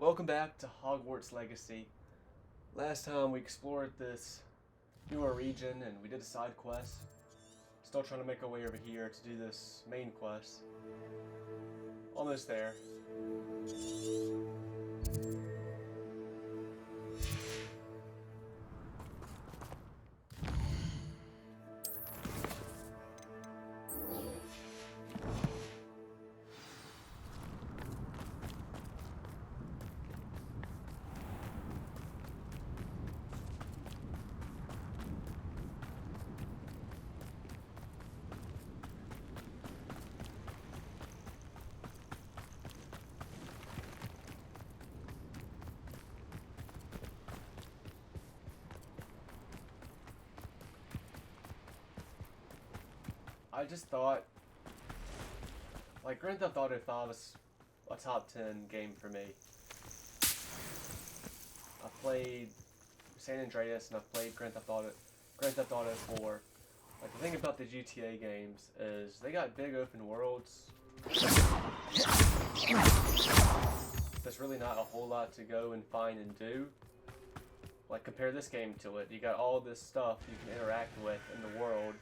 Welcome back to Hogwarts Legacy. Last time we explored this newer region and we did a side quest. Still trying to make our way over here to do this main quest. Almost there. I just thought, like, Grand Theft Auto 5 was a top 10 game for me. I played San Andreas and I've played Grand Theft Auto 4. Like, the thing about the GTA games is they got big open worlds. There's really not a whole lot to go and find and do. Like, compare this game to it. You got all this stuff you can interact with in the world.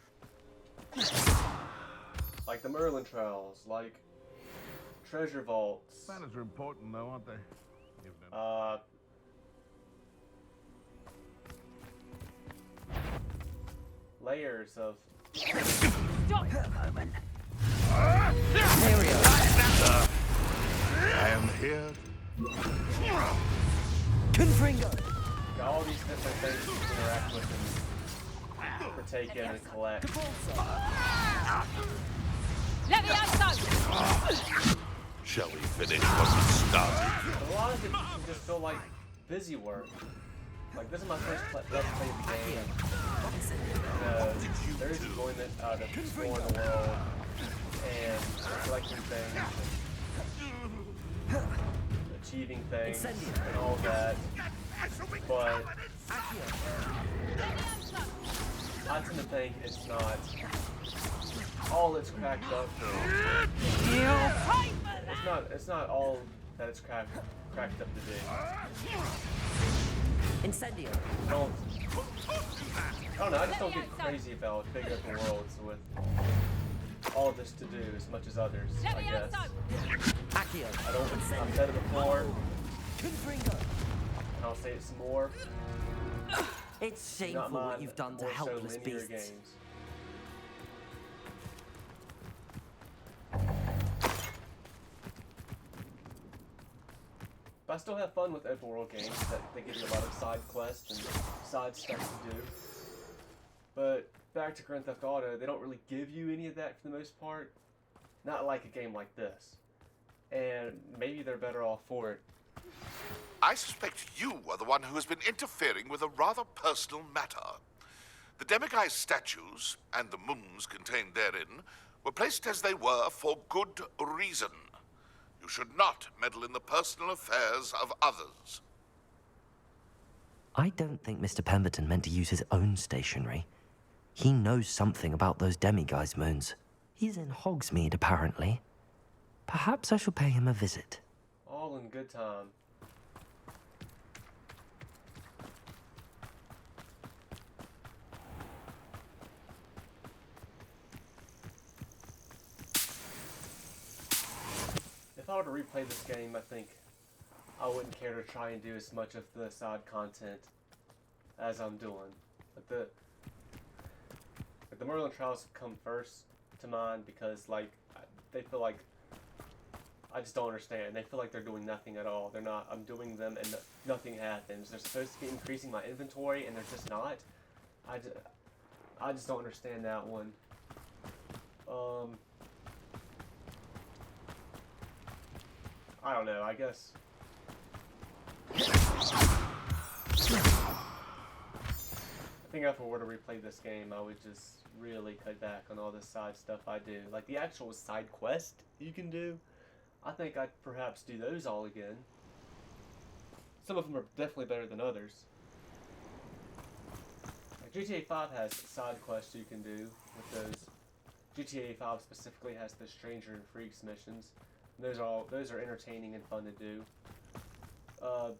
Like the Merlin Trials, like treasure vaults. Manners are important though, aren't they? Layers of... Stop for a moment. There we are. I am here. Confringo. Got all these different things you can interact with and partake in and collect. Shall we finish what we started? But a lot of it can just feel like busy work. Like, this is my first let's play of the game. There's enjoyment out of exploring the world and collecting things and achieving things and all that. But I tend to think it's not all it's cracked up for. It's not all that it's cracked up to be. Incendio. I don't know, I just don't get crazy about big open worlds with all this to do as much as others, I guess. I've said it before, and I'll say it some more. It's shameful what you've done to helpless beasts. Games. But I still have fun with open world games that they give you a lot of side quests and side stuff to do. But back to Grand Theft Auto, they don't really give you any of that for the most part. Not like a game like this. And maybe they're better off for it. I suspect you are the one who has been interfering with a rather personal matter. The demiguise statues, and the moons contained therein, were placed as they were for good reason. You should not meddle in the personal affairs of others. I don't think Mr. Pemberton meant to use his own stationery. He knows something about those demiguise moons. He's in Hogsmeade, apparently. Perhaps I shall pay him a visit. All in good time. If I were to replay this game, I think I wouldn't care to try and do as much of the side content as I'm doing. Like the Merlin Trials come first to mind because, like, they feel like I just don't understand. They feel like they're doing nothing at all. They're not. I'm doing them and nothing happens. They're supposed to be increasing my inventory and they're just not. I just don't understand that one. I don't know, I guess. I think if I were to replay this game, I would just really cut back on all the side stuff I do. Like the actual side quest you can do, I think I'd perhaps do those all again. Some of them are definitely better than others. Like GTA 5 has side quests you can do with those. GTA 5 specifically has the Stranger and Freaks missions. Those are entertaining and fun to do. uh,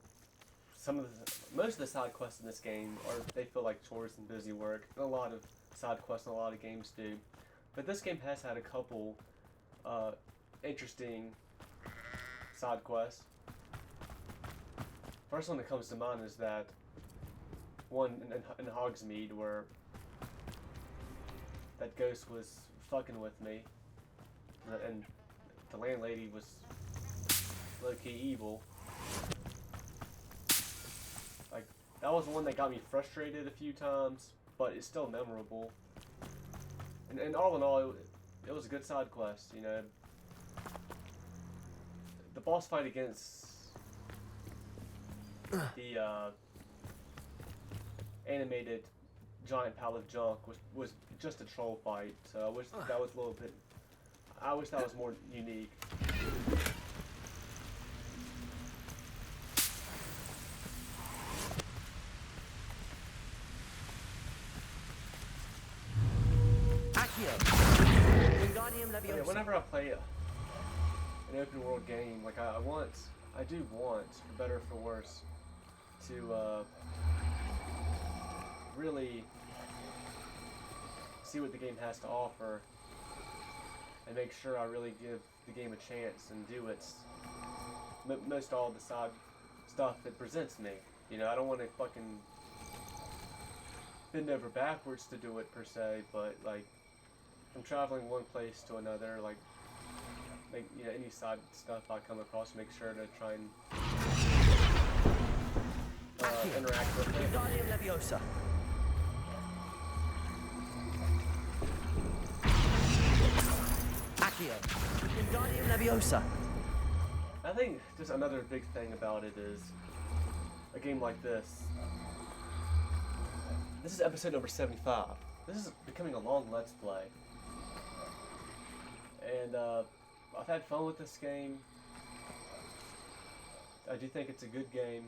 most of the side quests in this game they feel like chores and busy work. And a lot of side quests in a lot of games do, but this game has had a couple interesting side quests. First one that comes to mind is that one in Hogsmeade where that ghost was fucking with me, and the landlady was low-key evil. Like, that was the one that got me frustrated a few times, but it's still memorable. And all in all, it was a good side quest, you know. The boss fight against the animated giant pile of junk was just a troll fight, so I wish that was a little bit... I wish that was more unique. Yeah, whenever I play an open world game, like I do want, for better or for worse, to really see what the game has to offer and make sure I really give the game a chance and do its most all the side stuff it presents me. You know, I don't want to fucking bend over backwards to do it per se, but like I'm traveling one place to another, like you know, any side stuff I come across, make sure to try and interact with it. Leviosa. Accio. Leviosa. I think just another big thing about it is a game like this. This is episode number 75. This is becoming a long Let's Play. And I've had fun with this game. I do think it's a good game.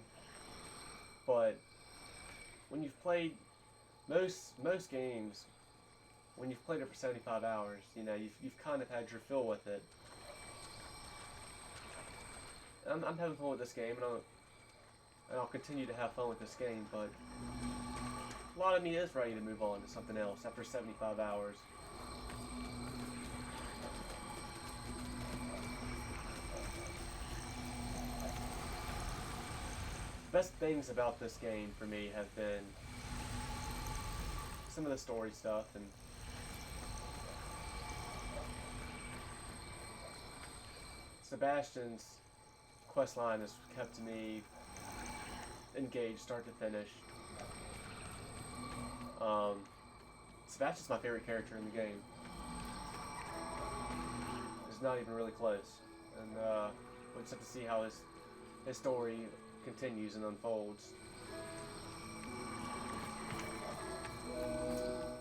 But when you've played most games, when you've played it for 75 hours, you know, you've kind of had your fill with it. I'm having fun with this game, and I'll continue to have fun with this game, but a lot of me is ready to move on to something else after 75 hours. Best things about this game for me have been some of the story stuff, and Sebastian's questline has kept me engaged start to finish. Sebastian's my favorite character in the game. It's not even really close, and we'll just have to see how his story continues and unfolds.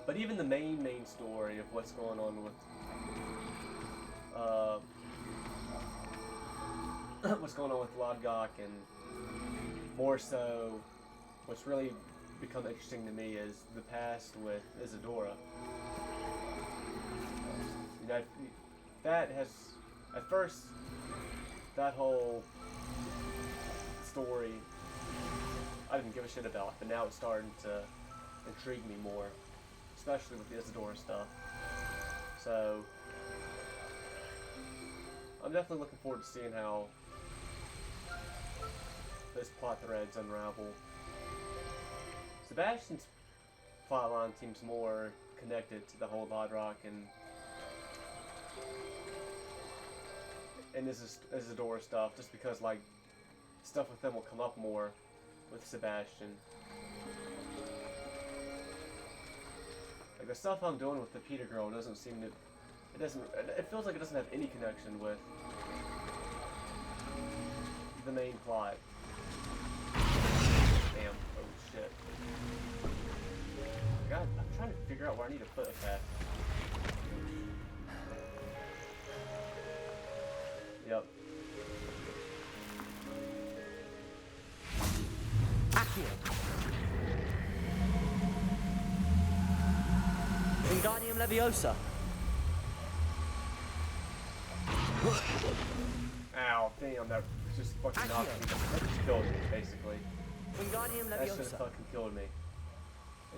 But even the main story of what's going on with what's going on with Lodgok, and more so, what's really become interesting to me is the past with Isadora. You know, that has, at first, that whole story I didn't give a shit about, but now it's starting to intrigue me more, especially with the Isadora stuff. So I'm definitely looking forward to seeing how those plot threads unravel. Sebastian's plotline seems more connected to the whole Lodgok and Isadora stuff, just because like stuff with them will come up more with Sebastian. Like the stuff I'm doing with the Peter girl doesn't seem to. It feels like it doesn't have any connection with the main plot. Damn. Oh shit. God, I'm trying to figure out where I need to put a cat. Yep. Accio. Wingardium Leviosa. Ow, damn, that just fucking knocked me. That just killed me, basically. Wingardium That should have Leviosa. fucking killed me.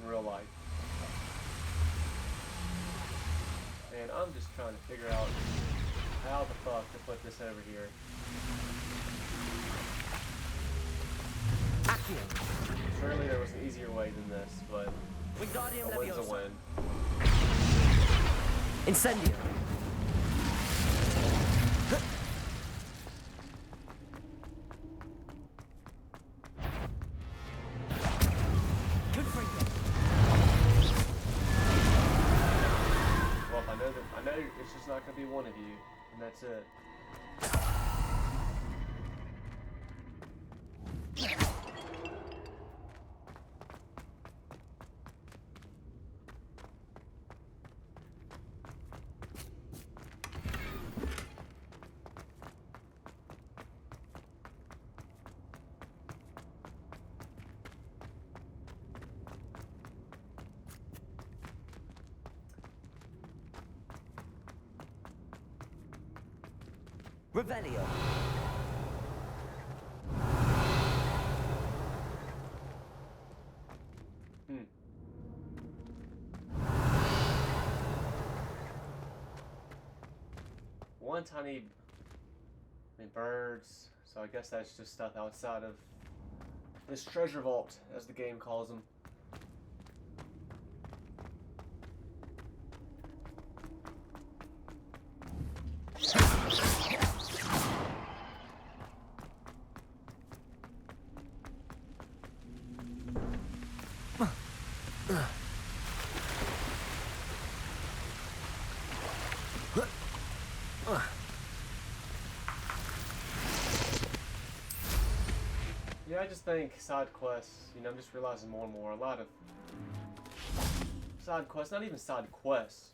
In real life. And I'm just trying to figure out how the fuck to put this over here. Accio. Surely there was an easier way than this, but Wingardium a win's a Leviosa. win. Incendio. Confringo. Well, I know it's just not gonna be one of you, and that's it. Revelio. One tiny birds, so I guess that's just stuff outside of this treasure vault, as the game calls them. Yeah, I just think side quests, I'm just realizing more and more, a lot of side quests, not even side quests,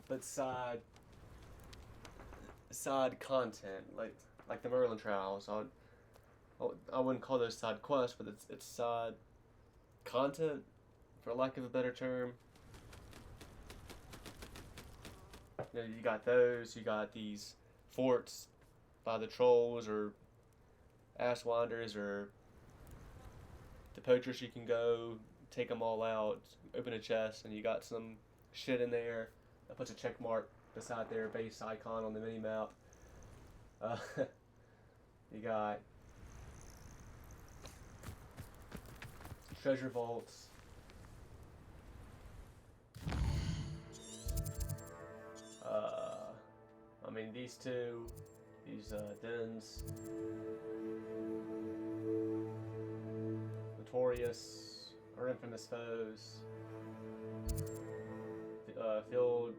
but side content, like the Merlin trials. I wouldn't call those side quests, but it's side content, for lack of a better term. You got those, you got these forts by the trolls or Ashwinders or the poachers. You can go take them all out, open a chest, and you got some shit in there that puts a check mark beside their base icon on the mini map. You got treasure vaults. I mean, these dens. Notorious or infamous foes. Field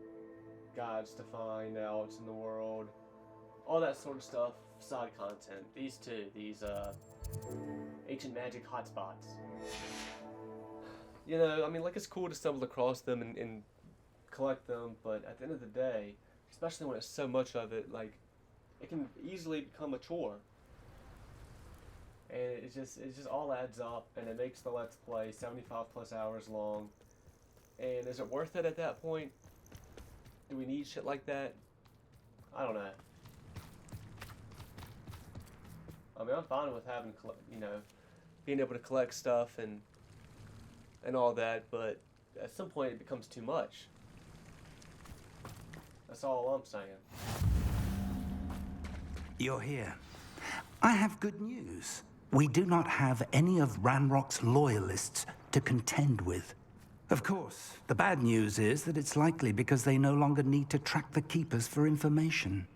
guides to find out in the world. All that sort of stuff. Side content. These ancient magic hotspots. I mean, like, it's cool to stumble across them and collect them, but at the end of the day, especially when it's so much of it, like, it can easily become a chore. And it just all adds up, and it makes the Let's Play 75 plus hours long. And is it worth it at that point? Do we need shit like that? I don't know. I mean, I'm fine with having, being able to collect stuff and all that, but at some point it becomes too much. That's all I'm saying. You're here. I have good news. We do not have any of Ranrock's loyalists to contend with. Of course, the bad news is that it's likely because they no longer need to track the Keepers for information.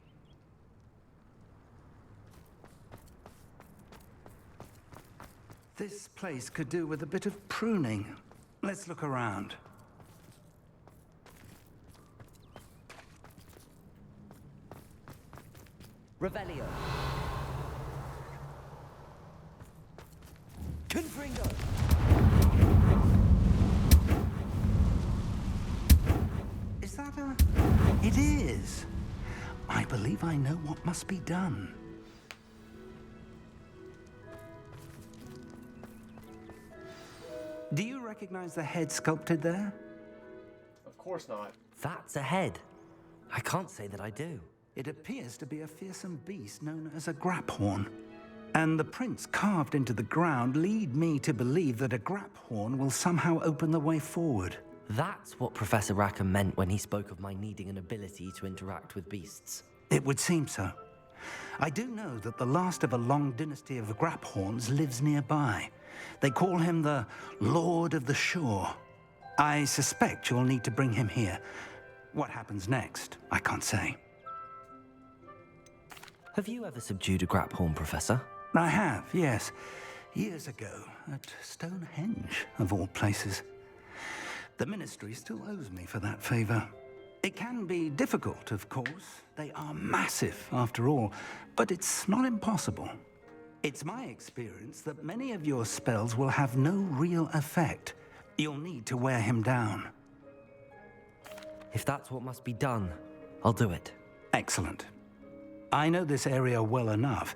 This place could do with a bit of pruning. Let's look around. Revelio. Confringo. Is that a... It is. I believe I know what must be done. Do you recognize the head sculpted there? Of course not. That's a head. I can't say that I do. It appears to be a fearsome beast known as a graphorn. And the prints carved into the ground lead me to believe that a graphorn will somehow open the way forward. That's what Professor Rackham meant when he spoke of my needing an ability to interact with beasts. It would seem so. I do know that the last of a long dynasty of graphorns lives nearby. They call him the Lord of the Shore. I suspect you'll need to bring him here. What happens next, I can't say. Have you ever subdued a graphorn, Professor? I have, yes. Years ago, at Stonehenge, of all places. The Ministry still owes me for that favor. It can be difficult, of course. They are massive, after all, but it's not impossible. It's my experience that many of your spells will have no real effect. You'll need to wear him down. If that's what must be done, I'll do it. Excellent. I know this area well enough.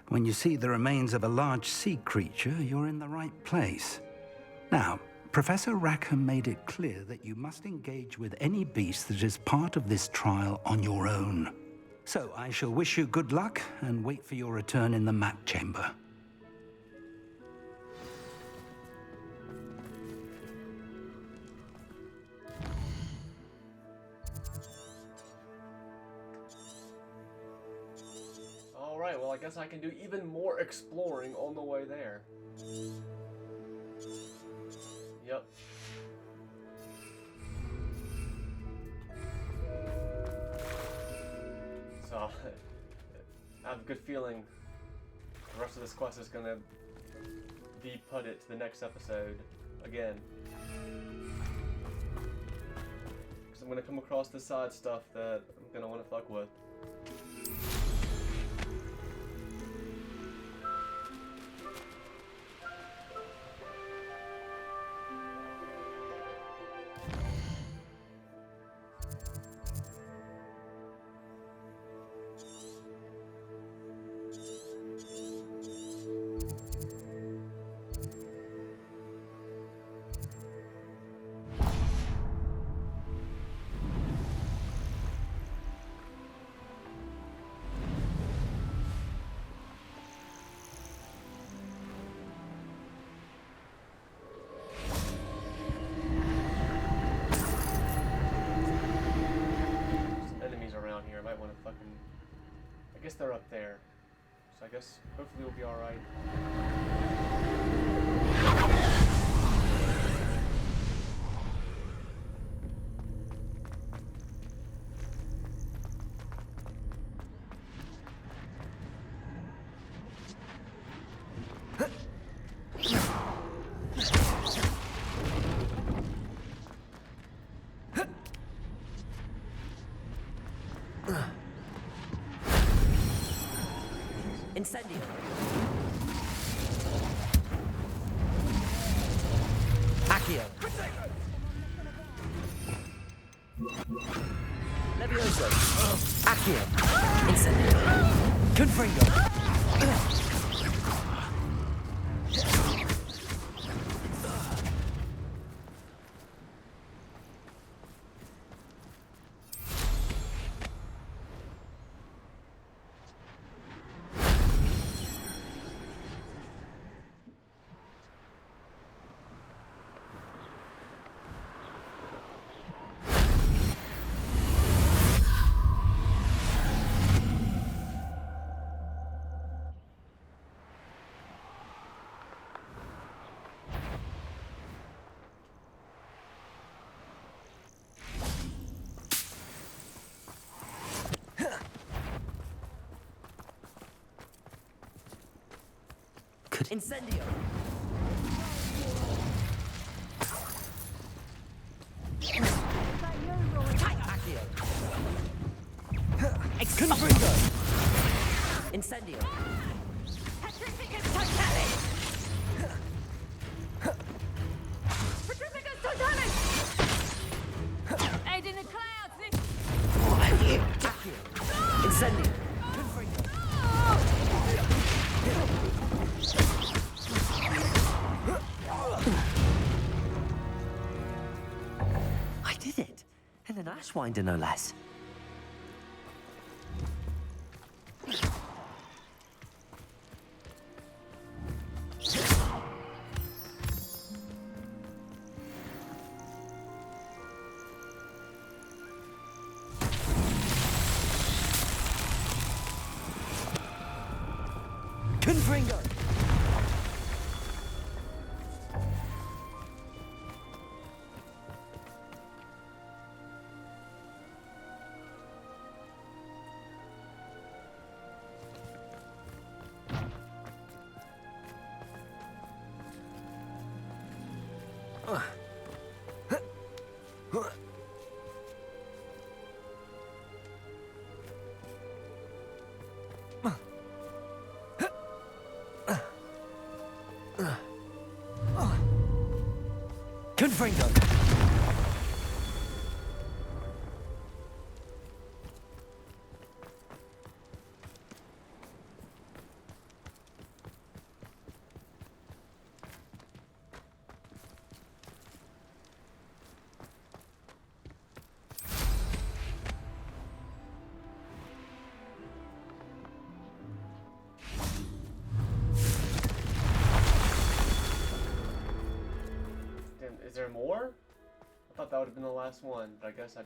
When you see the remains of a large sea creature, you're in the right place. Now, Professor Rackham made it clear that you must engage with any beast that is part of this trial on your own. So I shall wish you good luck and wait for your return in the map chamber. Alright, well I guess I can do even more exploring on the way there. Yep. So, I have a good feeling the rest of this quest is gonna be put it to the next episode again. Because I'm gonna come across the side stuff that I'm gonna want to fuck with. I guess they're up there, so I guess hopefully we'll be alright. Incendio. Accio. Levioso. Accio. Incendio. Confringo. Incendio. Accio. Confringo. Incendio. Petrificus totalis! Petrificus totalis! Aid in the clouds! Accio. Incendio. Confringo. I did it! And an Ashwinder, no less. Confringo! Confringo! Is there more? I thought that would have been the last one, but I guess I'm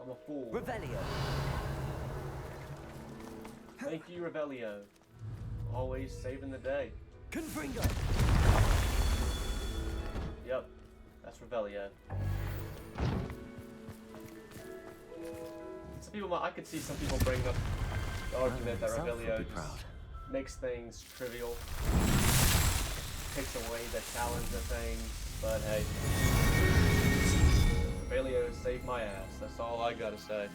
a fool. Revelio! Thank you, Revelio. Always saving the day. Confringo! Yep, that's Revelio. Some people, I could see some people bring up the argument that Revelio just makes things trivial, takes away the challenge of things, but hey, Revelio saved my ass. That's all I gotta say.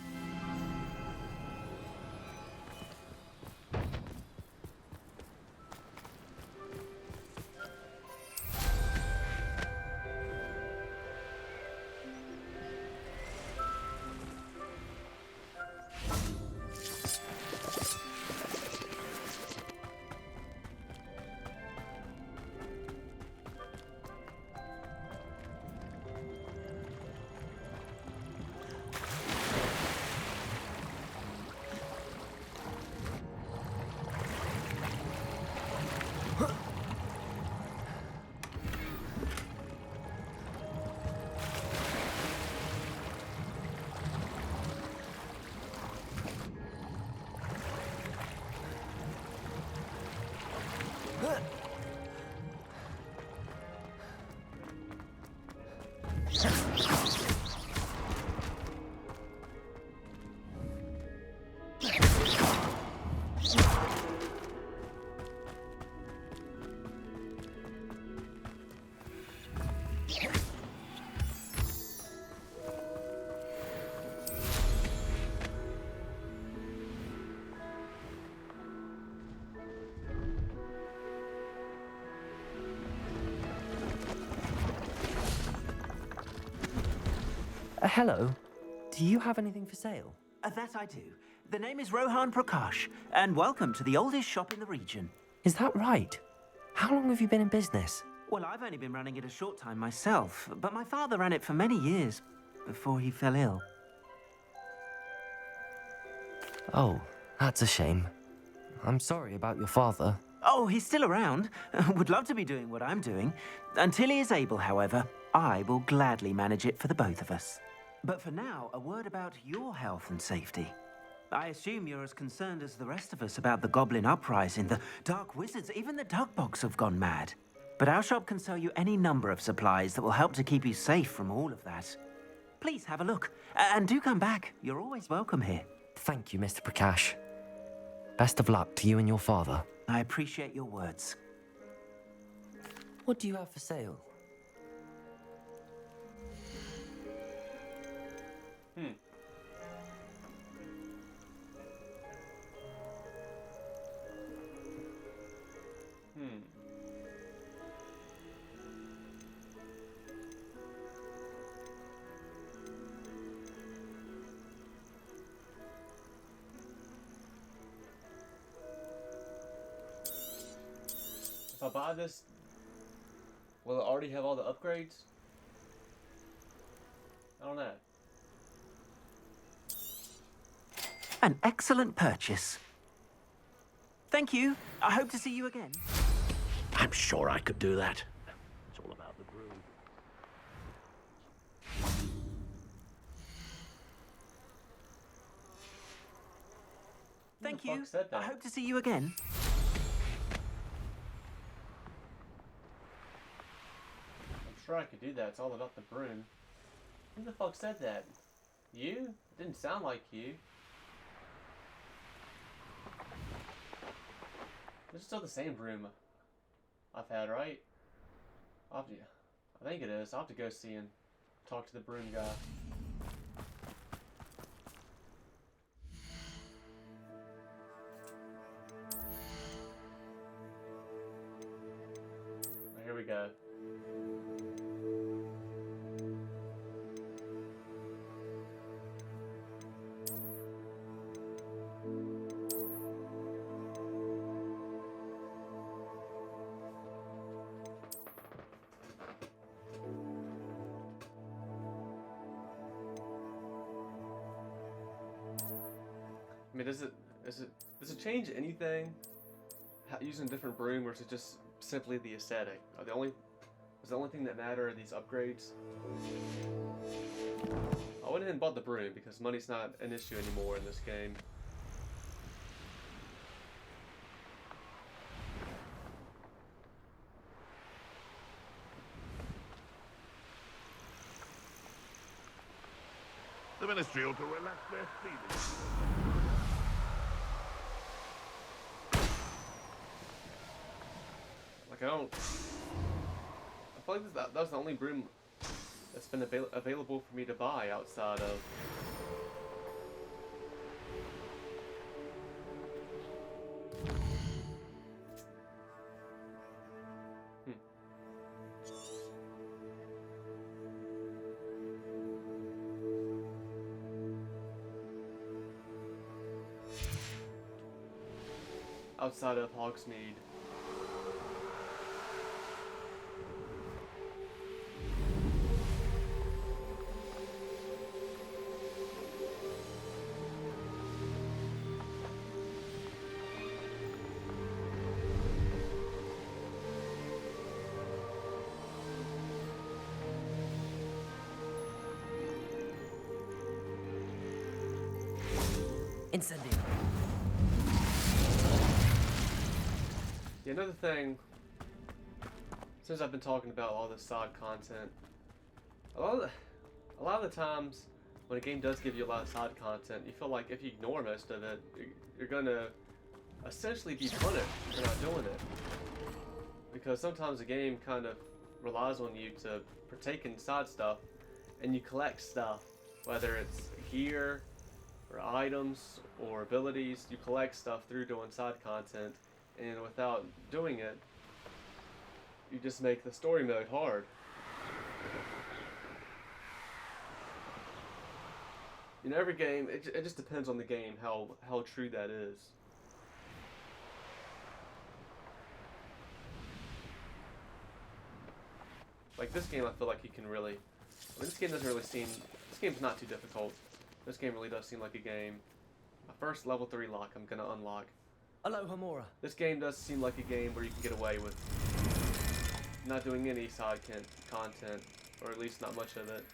Hello. Do you have anything for sale? That I do. The name is Rohan Prakash, and welcome to the oldest shop in the region. Is that right? How long have you been in business? Well, I've only been running it a short time myself, but my father ran it for many years before he fell ill. Oh, that's a shame. I'm sorry about your father. Oh, he's still around. Would love to be doing what I'm doing. Until he is able, however, I will gladly manage it for the both of us. But for now, a word about your health and safety. I assume you're as concerned as the rest of us about the Goblin Uprising, the Dark Wizards, even the Dugbogs have gone mad. But our shop can sell you any number of supplies that will help to keep you safe from all of that. Please have a look, and do come back. You're always welcome here. Thank you, Mr. Prakash. Best of luck to you and your father. I appreciate your words. What do you have for sale? If I buy this, will it already have all the upgrades? I don't know. An excellent purchase. Thank you. I hope to see you again. I'm sure I could do that. It's all about the brew. Thank Who the you. fuck said that? I hope to see you again. sure I could do that. It's all about the broom. Who the fuck said that? You? It didn't sound like you. This is still the same broom I've had, right? I think it is. I'll have to go see and talk to the broom guy. Here we go. I mean, does it change anything using a different broom, or is it just simply the aesthetic? Is the only thing that matter these upgrades? I went ahead and bought the broom because money's not an issue anymore in this game. The Ministry ought to relax their feelings. Like, I feel like that was the only broom that's been available for me to buy outside of... outside of Hogsmeade. Incendio. Yeah, another thing, since I've been talking about all this side content, a lot of the times when a game does give you a lot of side content, you feel like if you ignore most of it, you're gonna essentially be punished for not doing it. Because sometimes the game kind of relies on you to partake in side stuff, and you collect stuff, whether it's gear, or items, or abilities. You collect stuff through doing side content, and without doing it, you just make the story mode hard. In every game, it just depends on the game how true that is. Like this game, I feel like you can really... I mean, this game doesn't really seem... This game's not too difficult. This game really does seem like a game. My first level 3 lock I'm gonna unlock. Aloha Mora. This game does seem like a game where you can get away with not doing any side content, or at least not much of it.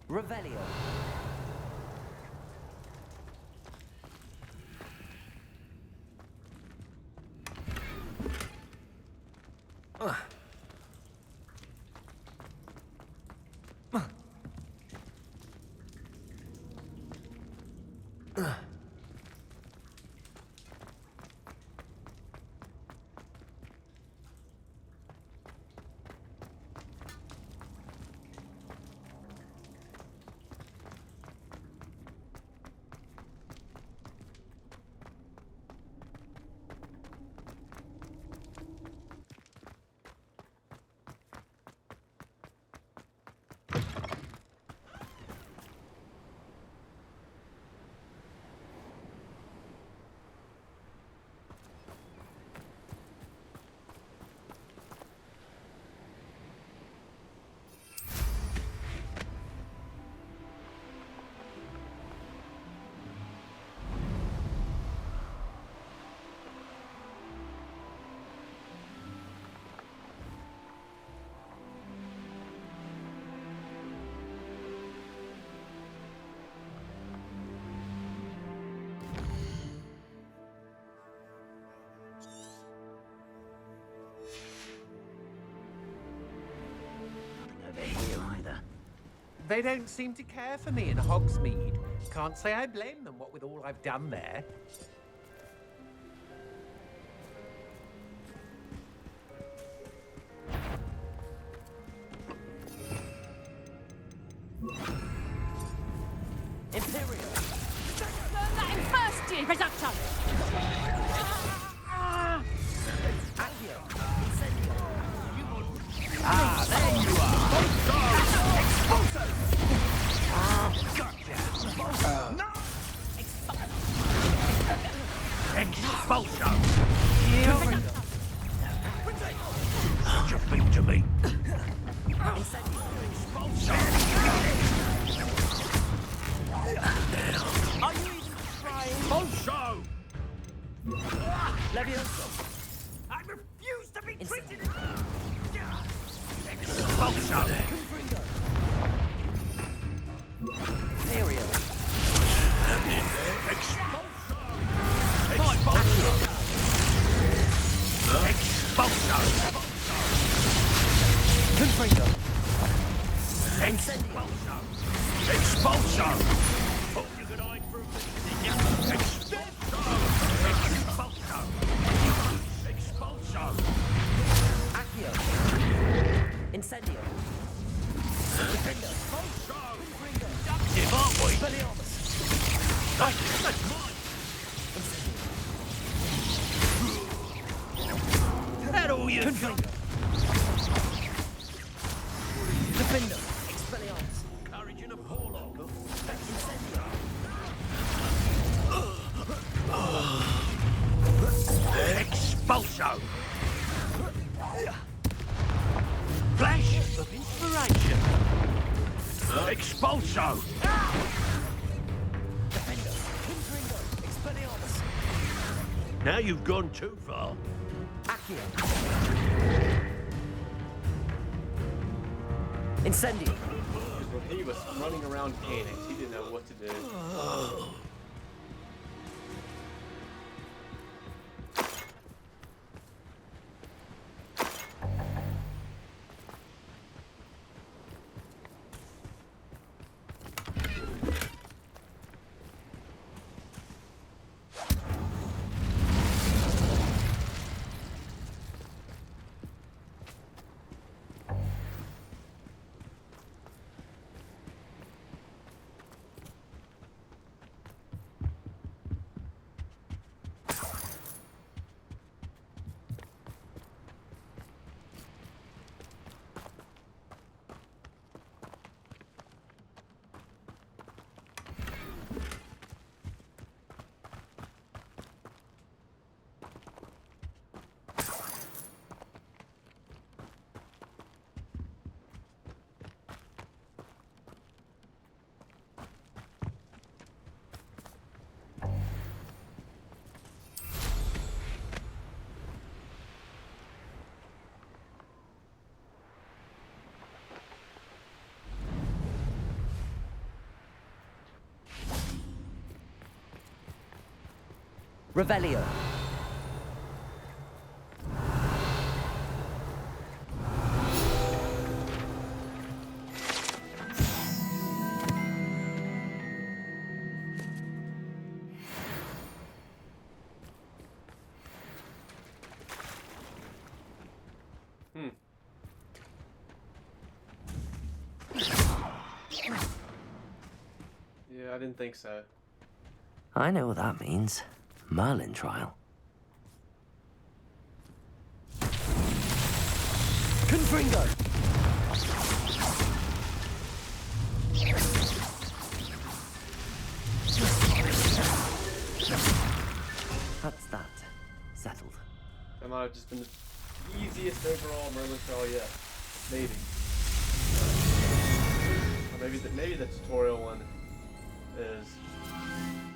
Revelio. They don't seem to care for me in Hogsmeade. Can't say I blame them, what with all I've done there. Imperial. Learn that in first year production. Accio. Incendio. There you are! Expulso! What you think to me? Are you even trying? Expulso! Levioso. I refuse to be treated Expulso. Imperial. Expulso! Confringo. Expulso! Expulso! Hope you could hide through this. Expulso! Expulso! Expulso! Accio. Incendio. Expulso! Give aren't we? Expelliarmus. That's mine! That all you got? Defender. Expelliarmus. Courage in a Porlock. Incendio. Expulso! Flash of inspiration! Expulso! Defender. Confringo. Expelliarmus. Now you've gone too far. Accio. Incendio. When he was running around panicked, he didn't know what to do. Revelio. Yeah, I didn't think so. I know what that means. Merlin trial. Confringo. That's that. Settled. That might have just been the easiest overall Merlin trial yet. Maybe. Or maybe the tutorial one is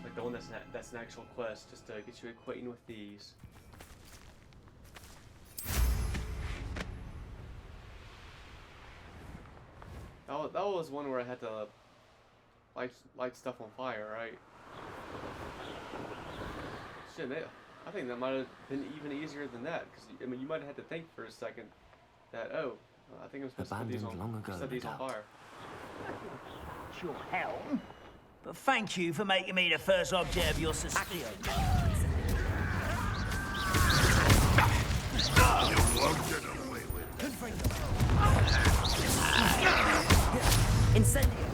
like the one that's an actual quest, just to get you acquainted with these. That was one where I had to light stuff on fire, right? Shit, man, I think that might have been even easier than that, because I mean, you might have had to think for a second that, oh, I think I'm supposed to put these Abandoned long ago, set these no on doubt. fire. Your helm. But thank you for making me the first object of your suspicion. You won't get away with it. Incendio.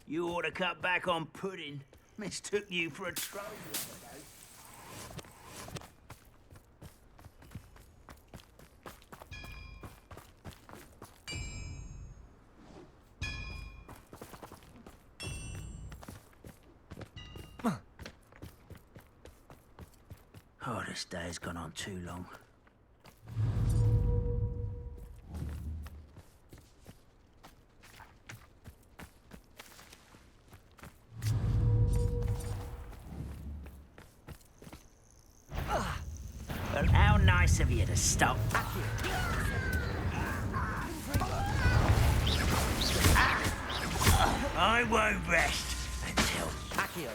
You ought to cut back on pudding. Mistook you for a troll the other day. Oh, this day has gone on too long. Well, how nice of you to stop. I won't rest until... Accio.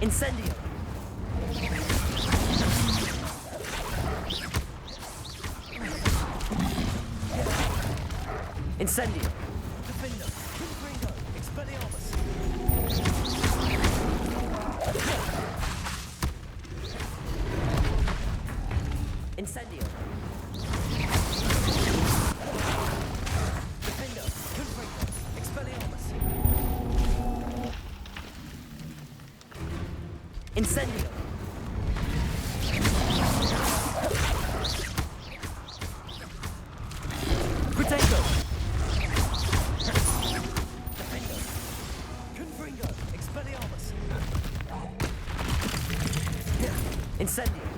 Incendio. Incendio. Defender. Confringo. Expelliarmus. Incendio. Defender. Confringo. Expelliarmus. Incendio. Protego. Defendo. Confringo. Expelliarmus. Incendio.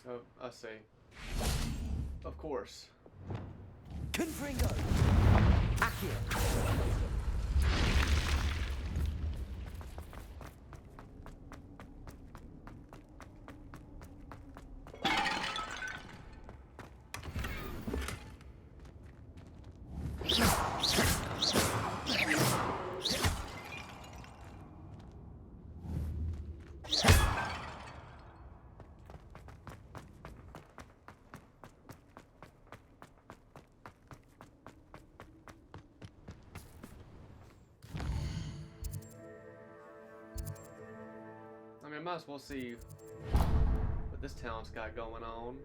Oh, I see. Of course. Confringo. Accio. might as well see what this town's got going on.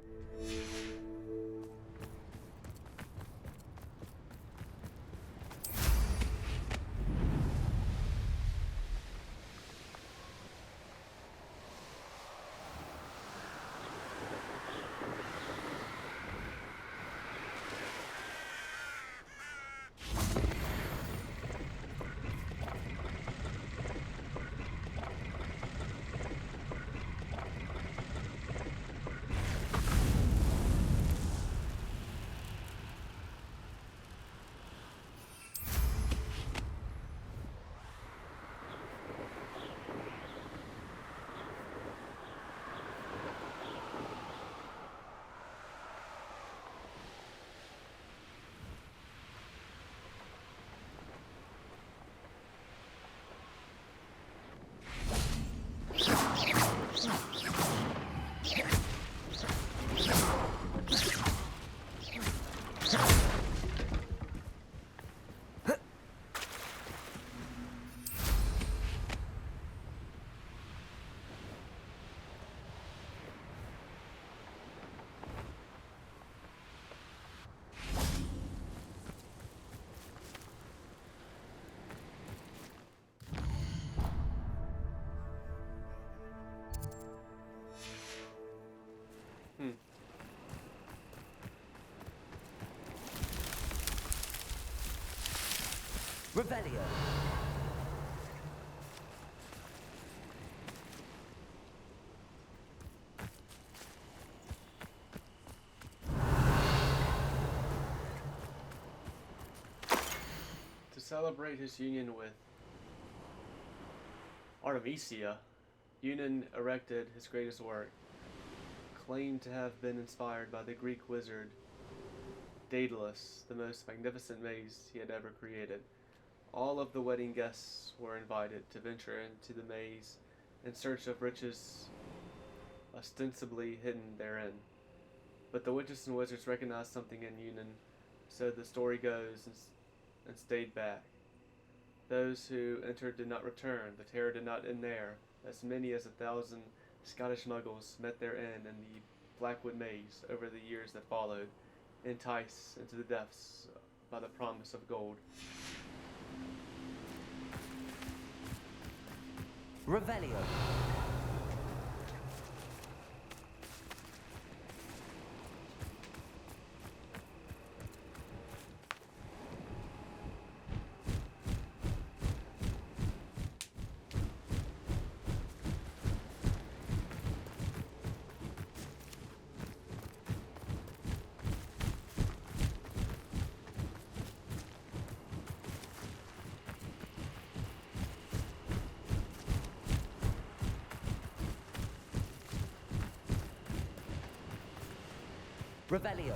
Revelio. To celebrate his union with Artemisia, Eunan erected his greatest work, claimed to have been inspired by the Greek wizard Daedalus, the most magnificent maze he had ever created. All of the wedding guests were invited to venture into the maze in search of riches ostensibly hidden therein. But the witches and wizards recognized something in Eunan, so the story goes, and stayed back. Those who entered did not return. The terror did not end there. As many as 1,000 Scottish muggles met their end in the Blackwood Maze over the years that followed, enticed into the depths by the promise of gold. Revelio. Revelio.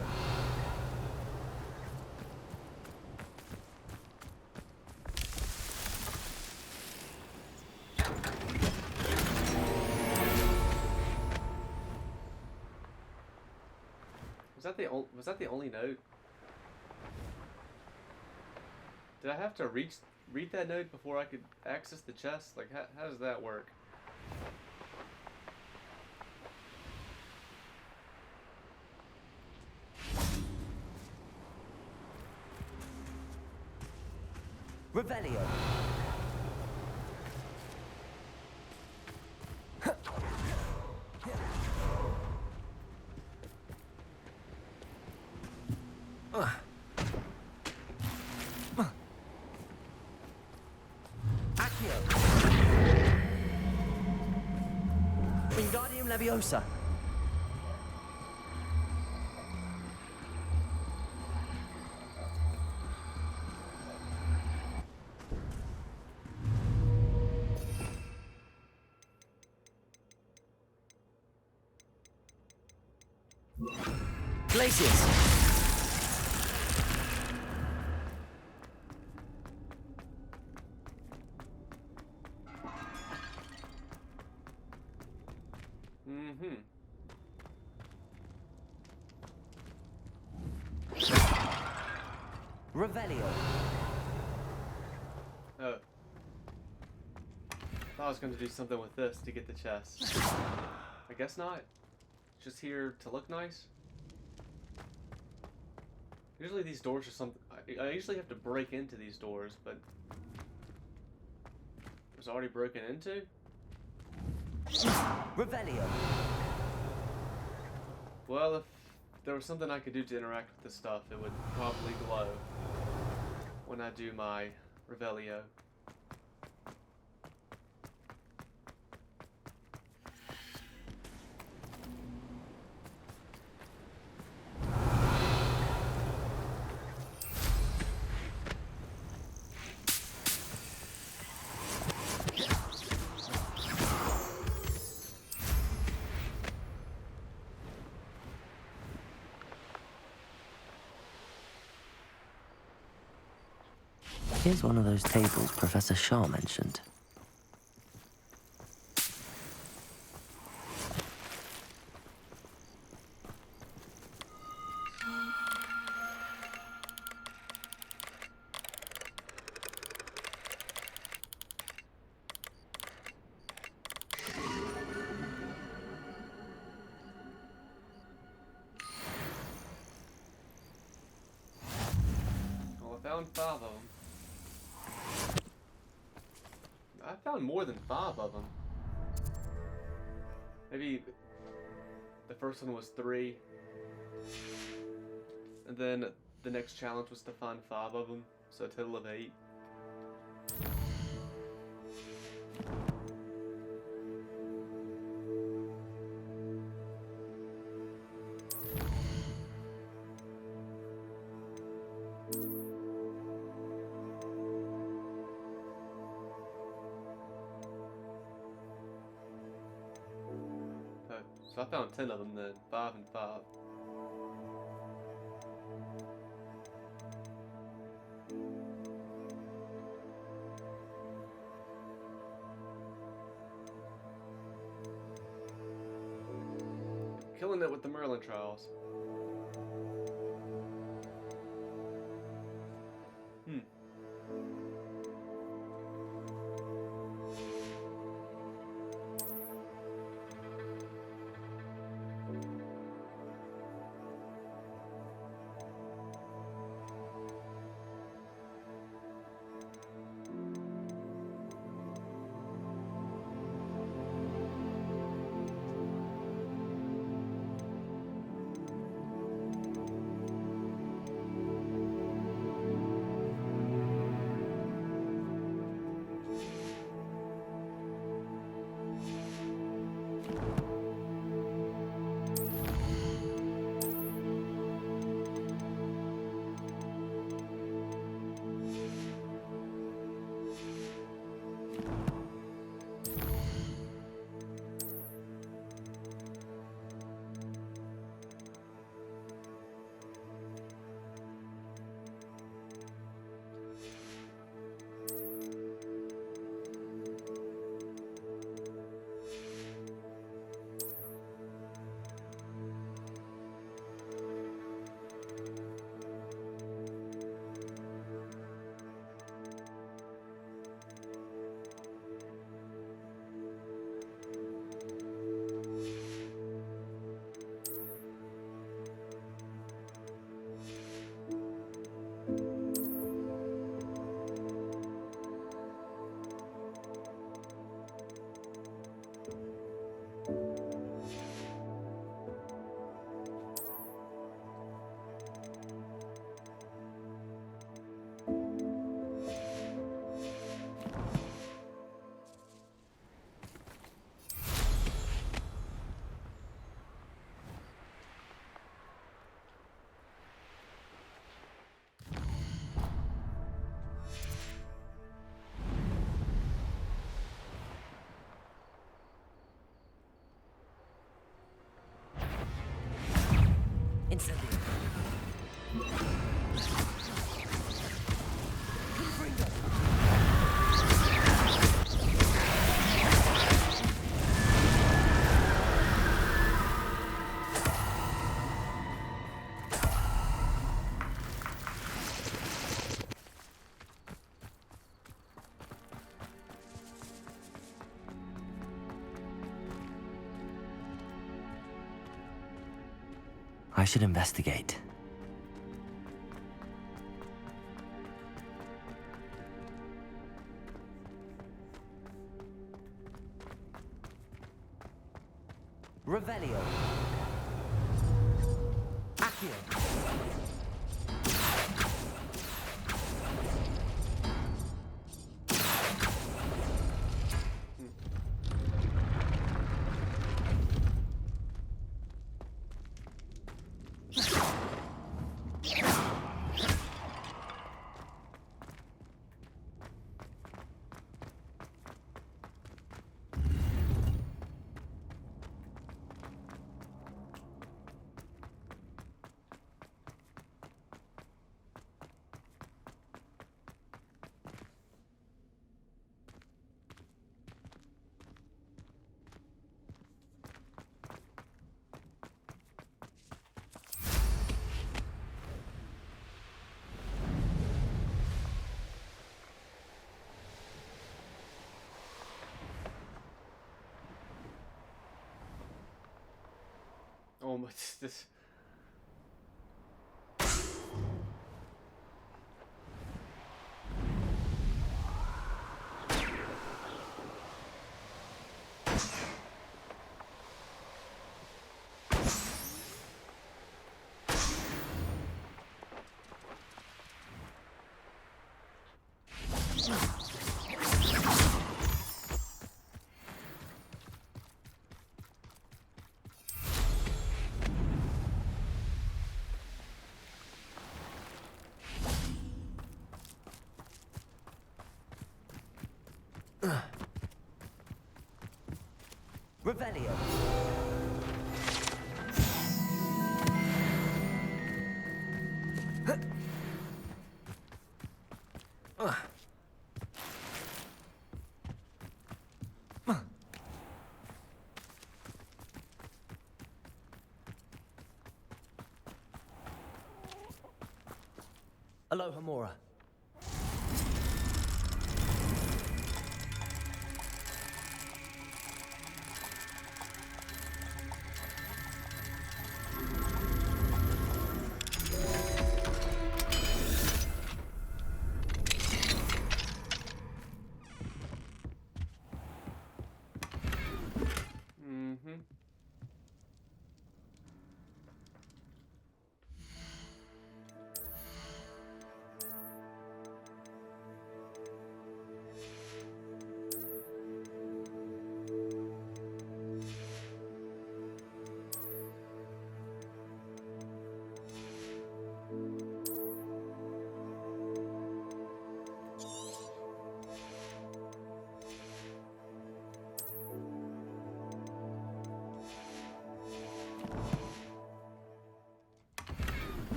Was that the only note? Did I have to read that note before I could access the chest? Like, how does that work? Revelio. Accio. Wingardium Leviosa. Glacius. Revelio. Oh. I thought I was going to do something with this to get the chest. I guess not. Just here to look nice. Usually these doors are something... I usually have to break into these doors, but... It was already broken into? Revelio. Well, if there was something I could do to interact with this stuff, it would probably glow when I do my Revelio. Here's one of those tables Professor Shaw mentioned. Well, I found 5 of them. I found more than 5 of them. Maybe the first one was 3. And then the next challenge was to find 5 of them. So a total of 8. So I found 10 of them then, 5 and 5. Killing it with the Merlin trials. Incendio. should investigate. Revelio. Accio. Oh my, this. Revelio. Aloha Mora.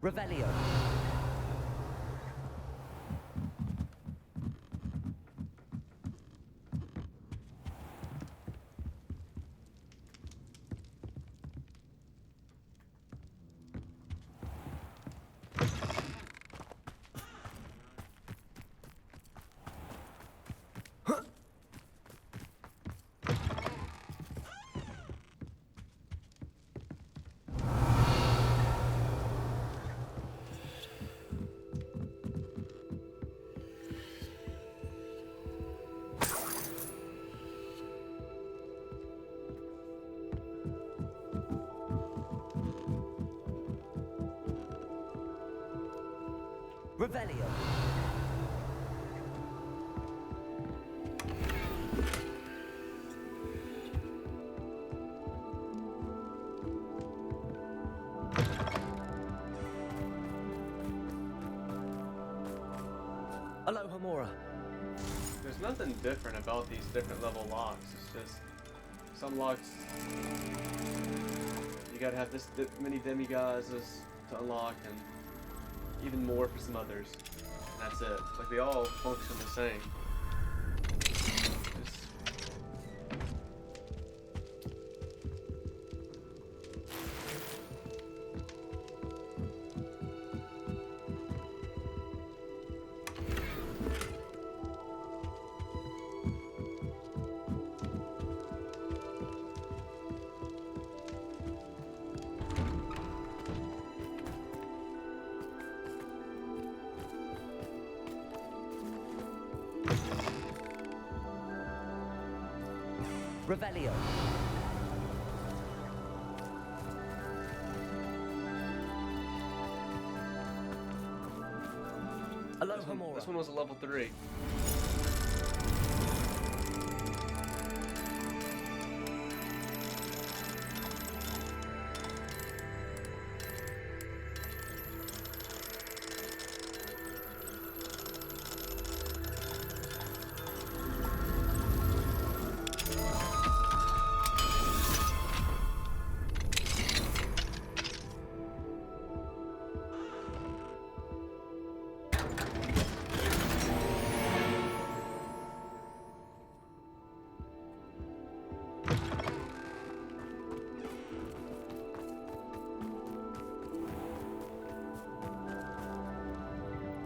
Revelio. Revelio. Aloha Mora. There's nothing different about these different level locks. It's just some locks you gotta have this many demigods to unlock, and even more for some others. And that's it. Like, they all function the same. Just... Revelio. This one was a level 3.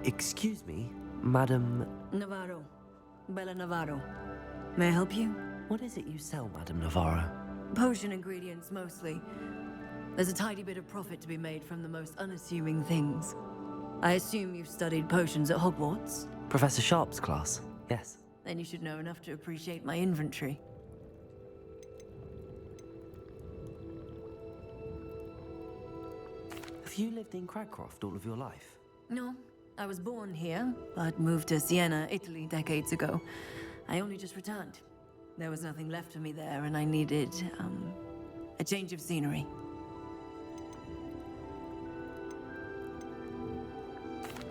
Excuse me, Madam... Navarro. Bella Navarro. May I help you? What is it you sell, Madam Navarro? Potion ingredients, mostly. There's a tidy bit of profit to be made from the most unassuming things. I assume you've studied potions at Hogwarts? Professor Sharp's class, yes. Then you should know enough to appreciate my inventory. Have you lived in Cragcroft all of your life? No, I was born here, but moved to Siena, Italy, decades ago. I only just returned. There was nothing left for me there, and I needed, a change of scenery.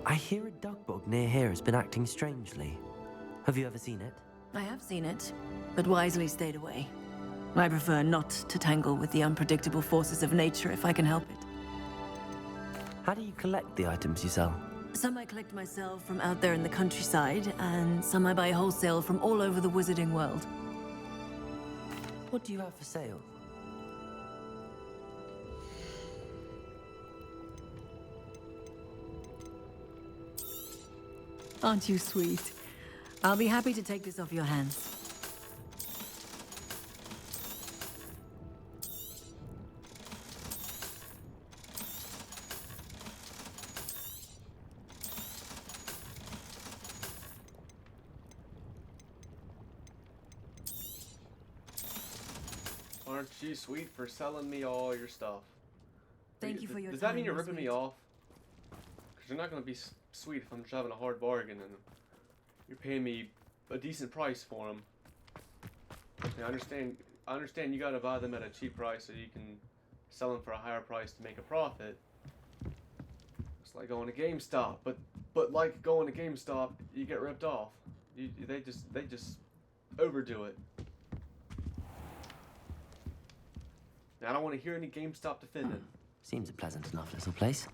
I hear a duck bog near here has been acting strangely. Have you ever seen it? I have seen it, but wisely stayed away. I prefer not to tangle with the unpredictable forces of nature if I can help it. How do you collect the items you sell? Some I collect myself from out there in the countryside, and some I buy wholesale from all over the wizarding world. What do you have for sale? Aren't you sweet? I'll be happy to take this off your hands. Aren't you sweet for selling me all your stuff? Thank you for your time. Does that mean you're Miss ripping me Wheat. off? Because you're not going to be sweet if I'm just having a hard bargain and you're paying me a decent price for them. I understand you got to buy them at a cheap price so you can sell them for a higher price to make a profit. It's like going to GameStop, but like going to GameStop, you get ripped off. They just overdo it. I don't want to hear any GameStop defending. Seems a pleasant enough little place.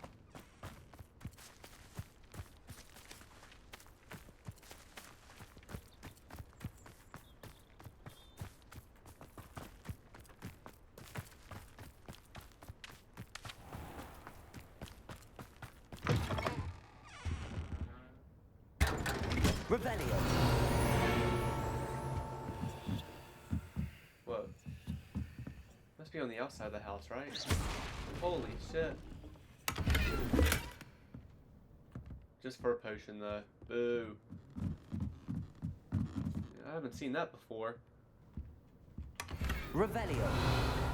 Revelio. Whoa. Must be on the outside of the house, right? Holy shit. Just for a potion, though. Boo. I haven't seen that before. Revelio.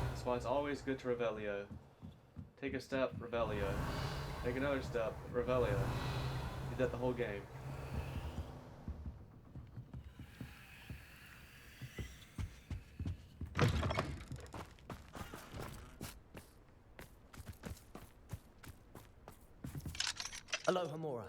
That's why it's always good to Revelio. Take a step, Revelio. Take another step, Revelio. You did that the whole game. Aloha Mora.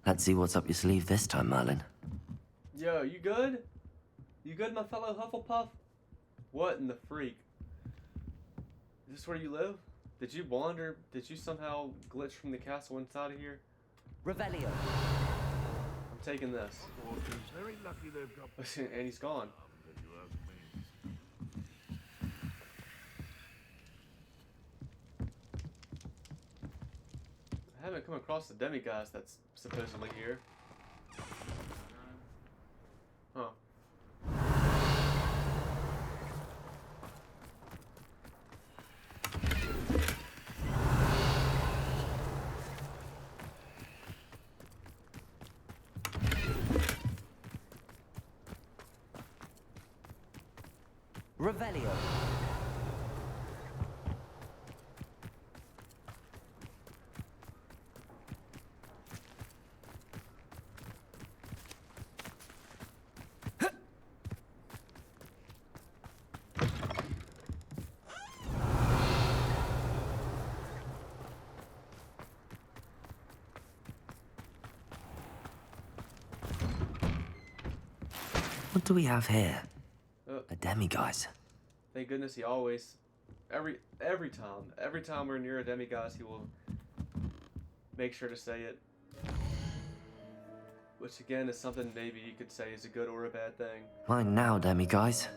Let's see what's up your sleeve this time, Merlin. Yo, you good? You good, my fellow Hufflepuff? What in the freak? Is this where you live? Did you wander? Did you somehow glitch from the castle inside of here? Revelio. I'm taking this. Very lucky they've got And he's gone. I haven't come across the demigods that's supposedly here. Huh. Revelio. What do we have here? A demiguise. Thank goodness he always, every time we're near a demiguise, he will make sure to say it. Which again is something maybe you could say is a good or a bad thing. Mine now, demiguise.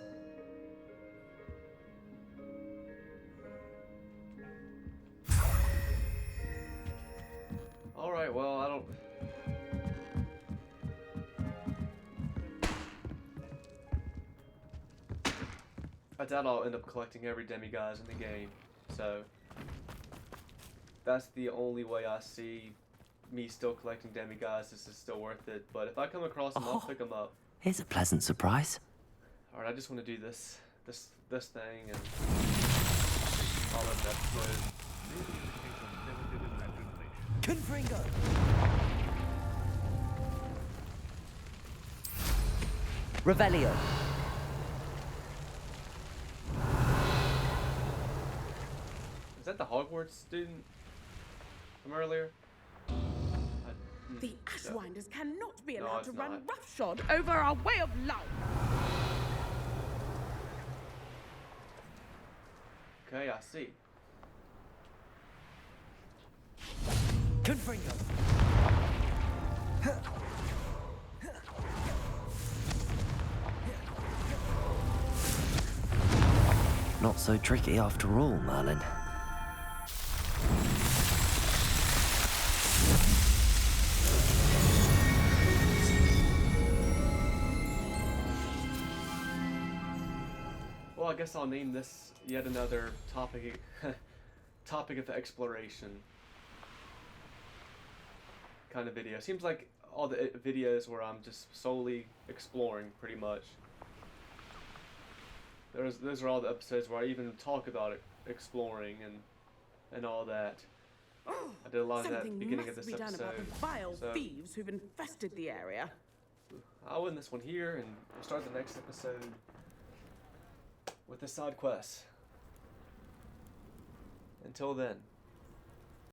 Alright, well, I don't... I doubt I'll end up collecting every demiguise in the game, so... That's the only way I see me still collecting demiguise. This is still worth it, but if I come across them, I'll pick them up. Here's a pleasant surprise. Alright, I just want to do this thing, and... I'll end the episode. Confringo! Revelio. Is that the Hogwarts student from earlier? The Ashwinders cannot be No, allowed it's to run not. roughshod over our way of life. Okay, I see. Confringo. Not so tricky after all, Merlin. Well, I guess I'll name this yet another topic of exploration kind of video. Seems like all the videos where I'm just solely exploring, pretty much. Those are all the episodes where I even talk about it, exploring and all that. I did a lot of that at the beginning of this episode. Something must be done about the vile thieves who've infested the area. I'll end this one here, and we'll start the next episode with the side quest. Until then.